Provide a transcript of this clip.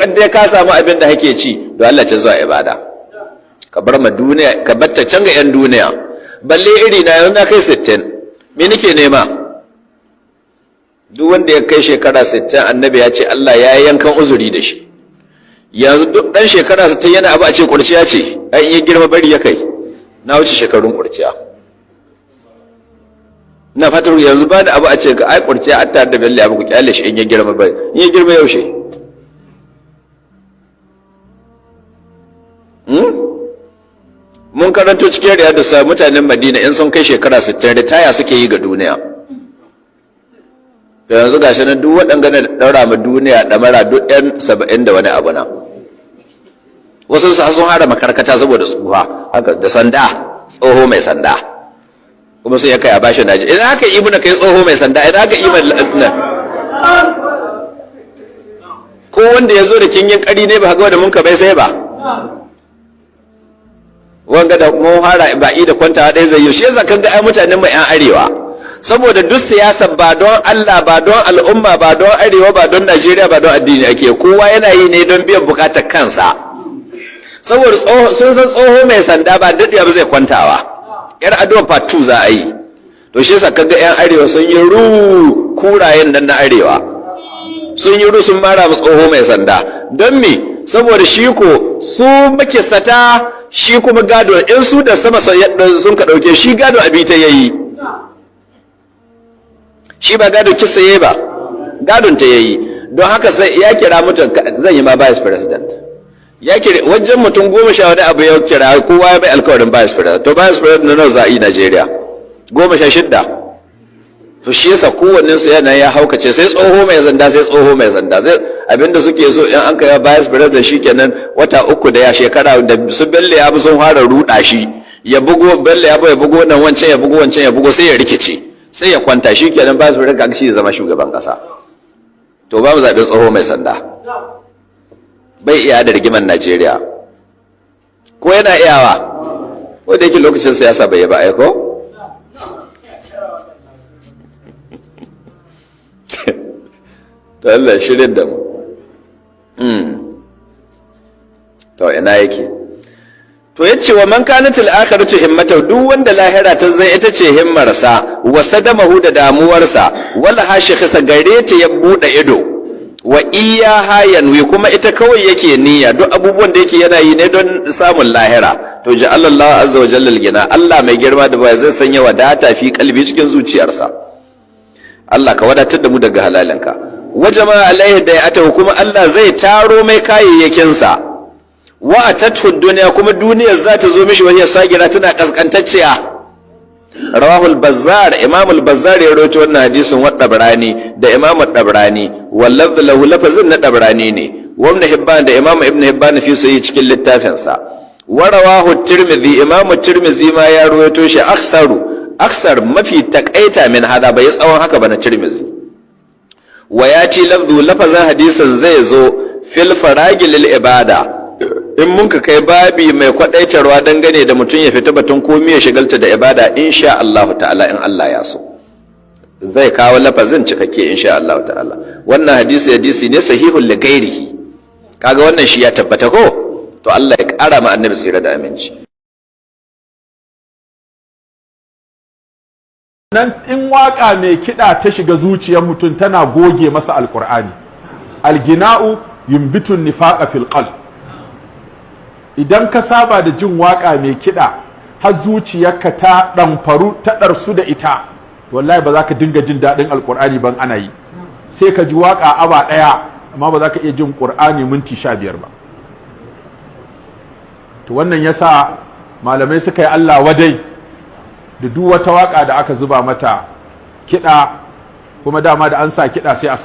matukar dai ka samu abin da kake ci don Allah ta zuwa ibada ka bar ma duniya ka batta can ga yan duniya balle iri na yanzu na kai 60 me nake nema duk wanda ya kai shekara 60 annabi ya ce Allah ya yankan uzuri da shi yanzu duk dan shekara 60 yana abu a ce kurciya ce ai in ya girma bari ya kai na wuce shekarun kurciya na fatar yanzu ba da abu a ce ga ai kurciya an tare da belle abu ku kyale shi in ya girma bari in ya girma yaushe mun karanto cikin riyadu sa mutanen Madina in sun kai shekara 60 ritaya suke yi ga duniya da yanzu gashi nan duk waɗanda na daura ma duniya ɗamara duk ɗan 70 da wani abu na wasu sun hara makarkata saboda tsuha haka da sanda tsoho mai sanda kuma sun ya kai a bashi naji idan haka yi muna kai tsoho mai sanda idan haka yi nan ko wanda ya zo da kingin ƙari ne ba haka da mun ka bai sai ba wanga da mun hara ba'i da kwanta ɗaya zai yi shi yasa kan ga ai mutanen mu 'yan arewa saboda duk siyasa ba don Allah ba don al'umma ba don arewa ba don Najeriya ba don addini ake kowa yana yi ne don biyan bukatar kansa saboda sun san tsoho mai sanda ba daɗiya ba zai kwantawa yar addu'a part 2 za a yi to shi yasa kaga 'yan arewa sun yi ru kurayen nan na arewa sun yi ru sun mara mu tsoho mai sanda don me saboda shi ko su makisata shi kuma gado in su da sama sun ka ɗauke shi gado abi ta yayi shi ba gado kisa yayi ba gadon ta yayi don haka sai ya kira mutum zan yi ma vice president ya kira wajen mutum 10 wani abu ya kira kowa ya bai alkawarin vice president to vice president na nawa za a yi Najeriya 16 to shi yasa kowannen su yana ya haukace sai tsoho mai zanda sai tsoho mai zanda sai abinda suke so in an kai vice president shikenan wata 3 da ya shekara da su belle ya bi sun fara ruda shi ya bugo belle ya bugo nan wancan ya bugo wancan ya bugo sai ya rikice sai ya kwanta shikenan vice president shi zama shugaban kasa to ba mu zaɓi tsoho mai sanda bai iya da rigiman Najeriya ko yana iyawa ko da yake lokacin siyasa bai yi ba aiko to Allah shirin da mu to ina yake to yace wa man kanat al-akhiratu himmatu duk wanda lahira ta zai ita ce himmarsa wa sadamahu da damuwarsa wala hashi khisa gare ta ya bude ido wa iyaha yanwi kuma ita kawai yake niyya duk abubuwan da yake yana yi ne don samun lahira to ja'ala Allah azza wa jalla al-gina Allah mai girma da bai zai sanya wadata fi kalbi cikin zuciyarsa Allah ka wadatar da mu daga halalinka wajama alaihi da ya kuma Allah zai taro mai kayayyakinsa wa atatu dunya kuma duniyar za ta zo mishi wani sagira tana kaskantacciya rawahul bazzar imam al-bazzar ya rawaito wannan hadisin wa dabrani da imam ad-dabrani wallafz lahu lafazin na dabrani ne wa ibn hibban da imam ibn hibban fi sahih cikin littafin sa wa rawahu at-tirmidhi imam at-tirmidhi ma ya rawaito shi aksar mafi takaita min hada bai tsawon haka ba na tirmidhi wa yati lafzu lafazan hadisin zai zo fil faragi lil ibada in mun ka kai babi mai kwadaitarwa dangane da mutum ya fita batun komai ya shigalta da ibada insha Allah ta'ala in Allah ya so zai kawo lafazin cikakke insha Allah ta'ala wannan hadisi ne sahihul li ghairihi kaga wannan shi ya tabbata ko to Allah ya kara ma annabi tsira da aminci nan in waka mai kiɗa ta shiga zuciyar mutum tana goge masa alkur'ani algina'u yumbitun nifaqa fil qalb idan ka saba da jin waka mai kiɗa har zuciyarka ta ɗamfaru ta ɗarsu da ita wallahi ba za ka dinga jin daɗin alkur'ani ban ana yi sai ka ji waka aba ɗaya amma ba za ka iya jin ƙur'ani minti 15 ba to wannan yasa malamai suka yi Allah wadai da duk wata waka da aka zuba mata kiɗa kuma dama da an sa kiɗa sai a